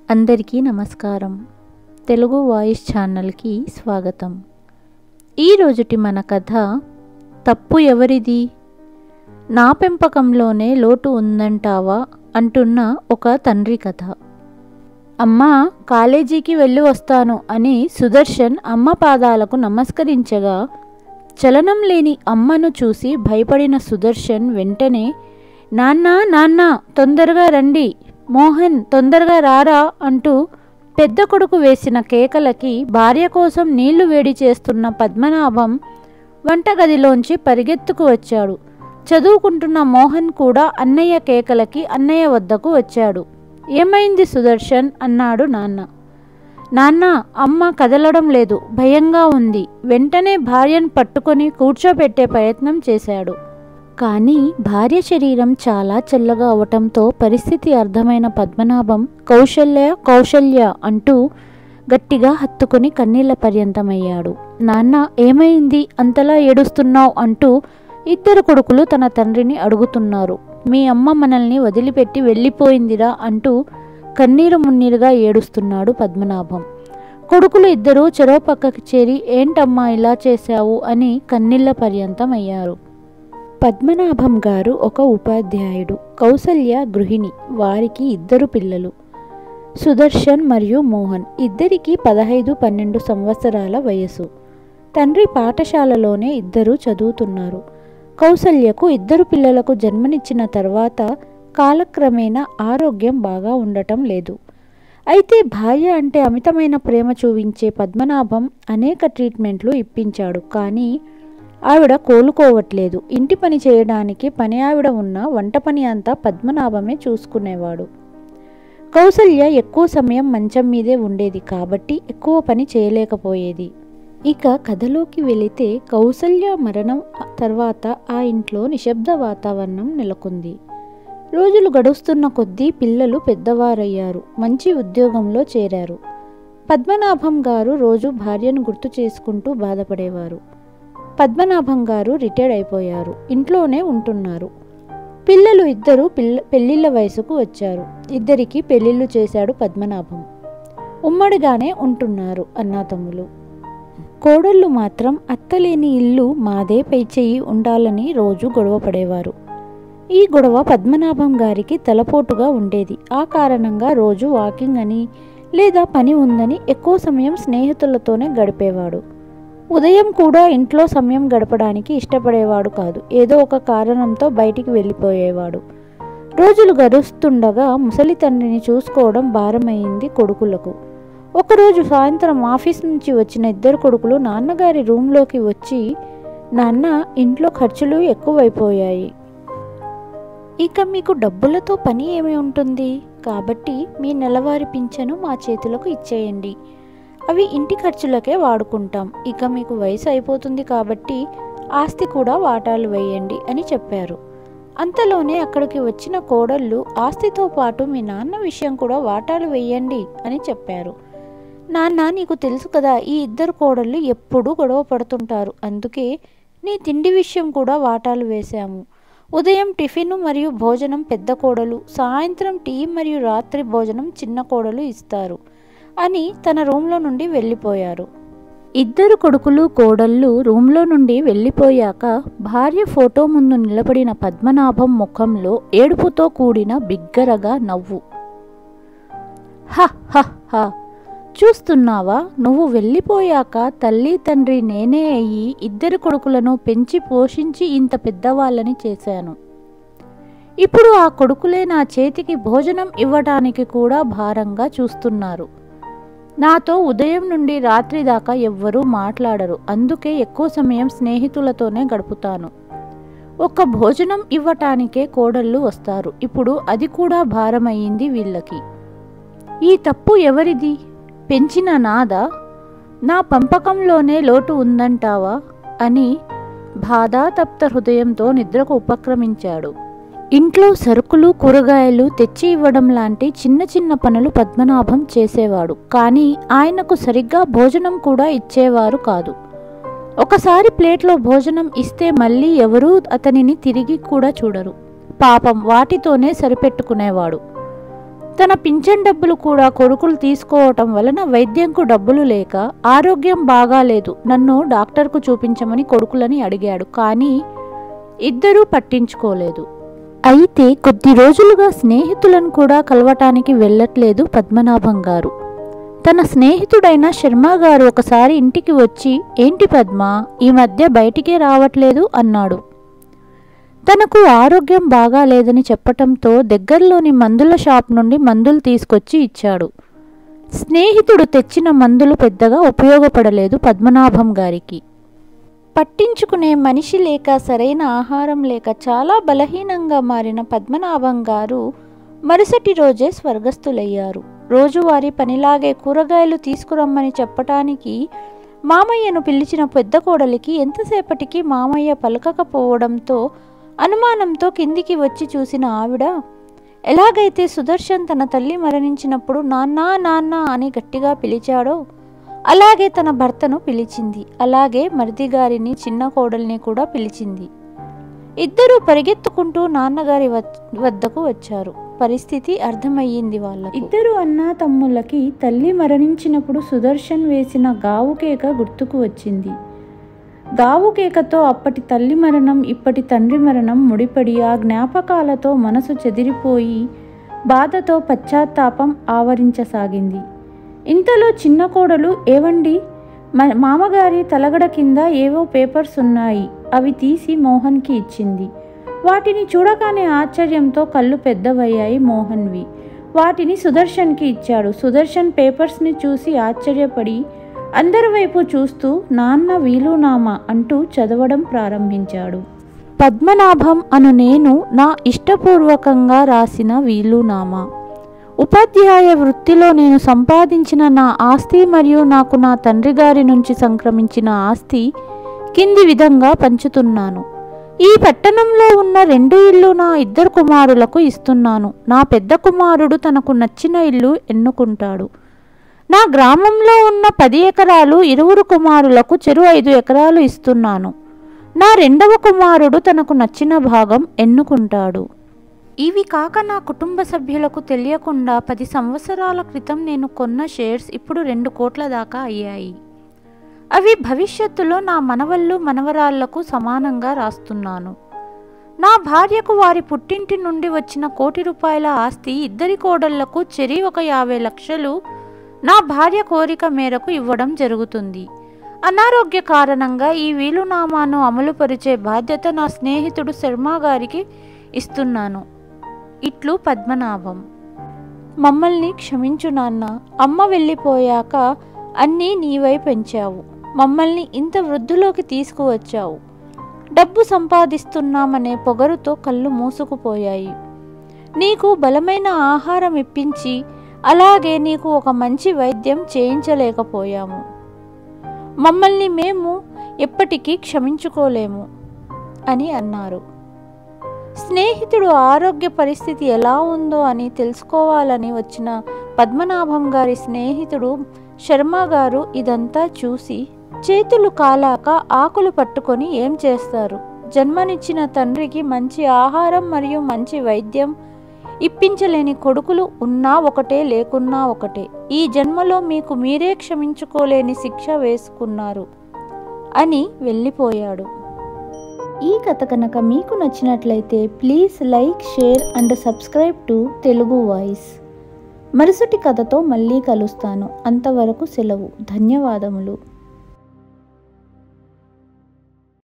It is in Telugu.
అందరికీ నమస్కారం. తెలుగు వాయిస్ ఛానల్కి స్వాగతం. ఈ రోజుటి మన కథ తప్పు ఎవరిది? నా పెంపకంలోనే లోటు ఉందంటావా అంటున్న ఒక తండ్రి కథ. అమ్మా, కాలేజీకి వెళ్ళి వస్తాను అని సుదర్శన్ అమ్మ పాదాలకు నమస్కరించగా చలనం లేని అమ్మను చూసి భయపడిన సుదర్శన్ వెంటనే నాన్న తొందరగా రండి, మోహన్ తొందరగా రారా అంటూ పెద్ద కొడుకు వేసిన కేకలకి భార్య కోసం నీళ్లు వేడి చేస్తున్న పద్మనాభం వంటగదిలోంచి పరిగెత్తుకు వచ్చాడు. చదువుకుంటున్న మోహన్ కూడా అన్నయ్య కేకలకి అన్నయ్య వద్దకు వచ్చాడు. ఏమైంది సుదర్శన్ అన్నాడు నాన్న, అమ్మ కదలడం లేదు, భయంగా ఉంది. వెంటనే భార్యను పట్టుకొని కూర్చోబెట్టే ప్రయత్నం చేశాడు. కానీ భార్య శరీరం చాలా చల్లగా అవటంతో పరిస్థితి అర్థమైన పద్మనాభం కౌశల్య అంటూ గట్టిగా హత్తుకొని కన్నీళ్ల పర్యంతమయ్యాడు. నాన్న, ఏమైంది అంతలా ఏడుస్తున్నావు అంటూ ఇద్దరు కొడుకులు తన తండ్రిని అడుగుతున్నారు. మీ అమ్మ మనల్ని వదిలిపెట్టి వెళ్ళిపోయిందిరా అంటూ కన్నీరు మున్నీరుగా ఏడుస్తున్నాడు పద్మనాభం. కొడుకులు ఇద్దరూ చెరో పక్కకి చేరి ఏంటమ్మా ఇలా చేశావు అని కన్నీళ్ల పర్యంతమయ్యారు. పద్మనాభం గారు ఒక ఉపాధ్యాయుడు, కౌసల్య గృహిణి. వారికి ఇద్దరు పిల్లలు, సుదర్శన్ మరియు మోహన్. ఇద్దరికి 15-12 సంవత్సరాల వయసు. తండ్రి పాఠశాలలోనే ఇద్దరు చదువుతున్నారు. కౌసల్యకు ఇద్దరు పిల్లలకు జన్మనిచ్చిన తర్వాత కాలక్రమేణా ఆరోగ్యం బాగా ఉండటం లేదు. అయితే భార్య అంటే అమితమైన ప్రేమ చూపించే పద్మనాభం అనేక ట్రీట్మెంట్లు ఇప్పించాడు. కానీ ఆవిడ కోలుకోవట్లేదు. ఇంటి పని చేయడానికి పని ఆవిడ ఉన్న వంట పని అంతా పద్మనాభమే చూసుకునేవాడు. కౌసల్య ఎక్కువ సమయం మంచం మీదే ఉండేది కాబట్టి ఎక్కువ పని చేయలేకపోయేది. ఇక కథలోకి వెళితే కౌసల్య మరణం తర్వాత ఆ ఇంట్లో నిశ్శబ్ద వాతావరణం నెలకొంది. రోజులు గడుస్తున్న కొద్దీ పిల్లలు పెద్దవారయ్యారు, మంచి ఉద్యోగంలో చేరారు. పద్మనాభం గారు రోజు భార్యను గుర్తు చేసుకుంటూ బాధపడేవారు. పద్మనాభం గారు రిటైర్డ్ అయిపోయారు, ఇంట్లోనే ఉంటున్నారు. పిల్లలు ఇద్దరు పెళ్లిళ్ళ వయసుకు వచ్చారు. ఇద్దరికి పెళ్లిళ్ళు చేశాడు పద్మనాభం. ఉమ్మడిగానే ఉంటున్నారు అన్నాతమ్ములు. కోడళ్ళు మాత్రం అత్తలేని ఇల్లు మాదే పైచెయ్యి ఉండాలని రోజు గొడవ పడేవారు. ఈ గొడవ పద్మనాభం గారికి తలపోటుగా ఉండేది. ఆ కారణంగా రోజు వాకింగ్ అని లేదా పని ఉందని ఎక్కువ సమయం స్నేహితులతోనే గడిపేవాడు. ఉదయం కూడా ఇంట్లో సమయం గడపడానికి ఇష్టపడేవాడు కాదు. ఏదో ఒక కారణంతో బయటికి వెళ్ళిపోయేవాడు. రోజులు గడుస్తుండగా ముసలి తండ్రిని చూసుకోవడం భారమైంది కొడుకులకు. ఒకరోజు సాయంత్రం ఆఫీస్ నుంచి వచ్చిన ఇద్దరు కొడుకులు నాన్నగారి రూంలోకి వచ్చి, నాన్న, ఇంట్లో ఖర్చులు ఎక్కువైపోయాయి. ఇక మీకు డబ్బులతో పని ఏమి ఉంటుంది? కాబట్టి మీ నెలవారీ పింఛను మా చేతులకు ఇచ్చేయండి. అవి ఇంటి ఖర్చులకే వాడుకుంటాం. ఇక మీకు వయసు అయిపోతుంది కాబట్టి ఆస్తి కూడా వాటాలు వేయండి అని చెప్పారు. అంతలోనే అక్కడికి వచ్చిన కోడళ్ళు ఆస్తితో పాటు మీ నాన్న విషయం కూడా వాటాలు వేయండి అని చెప్పారు. నాన్న, నీకు తెలుసు కదా, ఈ ఇద్దరు కోడళ్ళు ఎప్పుడూ గొడవ పడుతుంటారు. అందుకే నీ తిండి విషయం కూడా వాటాలు వేశాము. ఉదయం టిఫిన్ మరియు భోజనం పెద్ద కోడలు, సాయంత్రం టీ మరియు రాత్రి భోజనం చిన్న కోడలు ఇస్తారు అని తన రూంలో నుండి వెళ్ళిపోయారు. ఇద్దరు కొడుకులు కోడళ్ళు రూంలో నుండి వెళ్ళిపోయాక భార్య ఫోటో ముందు నిలబడిన పద్మనాభం ముఖంలో ఏడుపుతో కూడిన బిగ్గరగా నవ్వు. హ, చూస్తున్నావా, నువ్వు వెళ్ళిపోయాక తల్లి తండ్రి నేనే అయ్యి ఇద్దరు కొడుకులను పెంచి పోషించి ఇంత పెద్దవాళ్ళని చేశాను. ఇప్పుడు ఆ కొడుకులే నా చేతికి భోజనం ఇవ్వటానికి కూడా భారంగా చూస్తున్నారు. నాతో ఉదయం నుండి రాత్రి దాకా ఎవ్వరూ మాట్లాడరు. అందుకే ఎక్కువ సమయం స్నేహితులతోనే గడుపుతాను. ఒక్క భోజనం ఇవ్వటానికే కోడళ్ళు వస్తారు. ఇప్పుడు అది కూడా భారమయ్యింది వీళ్ళకి. ఈ తప్పు ఎవరిది? పెంచిన నాదా? నా పెంపకంలోనే లోటు ఉందంటావా అని బాధాతప్త హృదయంతో నిద్రకు ఉపక్రమించాడు. ఇంట్లో సరుకులు కూరగాయలు తెచ్చి ఇవ్వడం లాంటి చిన్న చిన్న పనులు పద్మనాభం చేసేవాడు. కానీ ఆయనకు సరిగ్గా భోజనం కూడా ఇచ్చేవారు కాదు. ఒకసారి ప్లేట్లో భోజనం ఇస్తే మళ్ళీ ఎవరూ అతనిని తిరిగి కూడా చూడరు. పాపం వాటితోనే సరిపెట్టుకునేవాడు. తన పింఛన్ డబ్బులు కూడా కొడుకులు తీసుకోవటం వలన వైద్యంకు డబ్బులు లేక ఆరోగ్యం బాగాలేదు, నన్ను డాక్టర్కు చూపించమని కొడుకులని అడిగాడు. కానీ ఇద్దరూ పట్టించుకోలేదు. అయితే కొద్ది రోజులుగా స్నేహితులను కూడా కలవటానికి వెళ్ళట్లేదు పద్మనాభం గారు. తన స్నేహితుడైన శర్మ గారు ఒకసారి ఇంటికి వచ్చి, ఏంటి పద్మ, ఈ మధ్య బయటికే రావట్లేదు అన్నాడు. తనకు ఆరోగ్యం బాగాలేదని చెప్పటంతో దగ్గరలోని మందుల షాప్ నుండి మందులు తీసుకొచ్చి ఇచ్చాడు. స్నేహితుడు తెచ్చిన మందులు పెద్దగా ఉపయోగపడలేదు పద్మనాభం గారికి. పట్టించుకునే మనిషి లేక, సరైన ఆహారం లేక చాలా బలహీనంగా మారిన పద్మనాభం గారు మరుసటి రోజే స్వర్గస్థులయ్యారు. రోజువారీ పనిలాగే కూరగాయలు తీసుకురమ్మని చెప్పటానికి మామయ్యను పిలిచిన పెద్ద కోడలికి ఎంతసేపటికి మామయ్య పలకకపోవడంతో అనుమానంతో కిందికి వచ్చి చూసిన ఆవిడ, ఎలాగైతే సుదర్శన్ తన తల్లి మరణించినప్పుడు నాన్నా నాన్న అని గట్టిగా పిలిచాడో అలాగే తన భర్తను పిలిచింది. అలాగే మరిదిగారిని, చిన్న కోడల్ని కూడా పిలిచింది. ఇద్దరూ పరిగెత్తుకుంటూ నాన్నగారి వద్దకు వచ్చారు. పరిస్థితి అర్థమయ్యింది వాళ్ళకు. ఇద్దరు అన్నా తమ్ముళ్ళకి తల్లి మరణించినప్పుడు సుదర్శన్ వేసిన గావు కేక గుర్తుకు వచ్చింది. గావు కేకతో అప్పటి తల్లి మరణం, ఇప్పటి తండ్రి మరణం ముడిపడి ఆ జ్ఞాపకాలతో మనసు చెదిరిపోయి బాధతో పశ్చాత్తాపం ఆవరించసాగింది. ఇంతలో చిన్న కోడలు, ఏవండి, మామగారి తలగడ కింద ఏవో పేపర్స్ ఉన్నాయి, అవి తీసి మోహన్కి ఇచ్చింది. వాటిని చూడగానే ఆశ్చర్యంతో కళ్ళు పెద్దవయ్యాయి మోహన్వి. వాటిని సుదర్శన్కి ఇచ్చాడు. సుదర్శన్ పేపర్స్ని చూసి ఆశ్చర్యపడి అందరి వైపు చూస్తూ నాన్న వీలునామా అంటూ చదవడం ప్రారంభించాడు. పద్మనాభం అను నేను నా ఇష్టపూర్వకంగా రాసిన వీలునామా. ఉపాధ్యాయ వృత్తిలో నేను సంపాదించిన నా ఆస్తి మరియు నాకు నా తండ్రి గారి నుంచి సంక్రమించిన ఆస్తి కింది విధంగా పంచుతున్నాను. ఈ పట్టణంలో ఉన్న 2 ఇళ్ళు నా 2 కుమారులకు ఇస్తున్నాను. నా పెద్ద కుమారుడు తనకు నచ్చిన ఇల్లు ఎన్నుకుంటాడు. నా గ్రామంలో ఉన్న 10 ఎకరాలు 2 కుమారులకు చెరు 5 ఎకరాలు ఇస్తున్నాను. నా 2వ కుమారుడు తనకు నచ్చిన భాగం ఎన్నుకుంటాడు. ఇవి కాక నా కుటుంబ సభ్యులకు తెలియకుండా 10 సంవత్సరాల క్రితం నేను కొన్న షేర్స్ ఇప్పుడు 2 కోట్ల దాకా అయ్యాయి. అవి భవిష్యత్తులో నా మనవళ్ళు మనవరాళ్లకు సమానంగా రాస్తున్నాను. నా భార్యకు వారి పుట్టింటి నుండి వచ్చిన 1 కోటి రూపాయల ఆస్తి 2 కోడళ్లకు చెరి ఒక 50 లక్షలు నా భార్య కోరిక మేరకు ఇవ్వడం జరుగుతుంది. అనారోగ్య కారణంగా ఈ వీలునామాను అమలుపరిచే బాధ్యత నా స్నేహితుడు శర్మ గారికి ఇస్తున్నాను. ఇట్లు పద్మనాభం. మమ్మల్ని క్షమించు నాన్న. అమ్మ వెళ్ళిపోయాక అన్నీ నీవై పెంచావు. మమ్మల్ని ఇంత వృద్ధిలోకి తీసుకువచ్చావు. డబ్బు సంపాదిస్తున్నామనే పొగరుతో కళ్ళు మూసుకుపోయాయి. నీకు బలమైన ఆహారం ఇప్పించి అలాగే నీకు ఒక మంచి వైద్యం చేయించలేకపోయాము. మమ్మల్ని మేము ఎప్పటికీ క్షమించుకోలేము అని అన్నారు. స్నేహితుడు ఆరోగ్య పరిస్థితి ఎలా ఉందో అని తెలుసుకోవాలని వచ్చిన పద్మనాభం గారి స్నేహితుడు శర్మ గారు ఇదంతా చూసి, చేతులు కాలాక ఆకులు పట్టుకొని ఏం చేస్తారు? జన్మనిచ్చిన తండ్రికి మంచి ఆహారం మరియు మంచి వైద్యం ఇప్పించలేని కొడుకులు ఉన్నా ఒకటే, లేకున్నా ఒకటే. ఈ జన్మలో మీకు మీరే క్షమించుకోలేని శిక్ష వేసుకున్నారు అని వెళ్ళిపోయాడు. ఈ కథ కనుక మీకు నచ్చినట్లయితే please like, share and subscribe to Telugu voice. మరుసటి కథతో మళ్ళీ కలుస్తాను. అంతవరకు సెలవు. ధన్యవాదములు.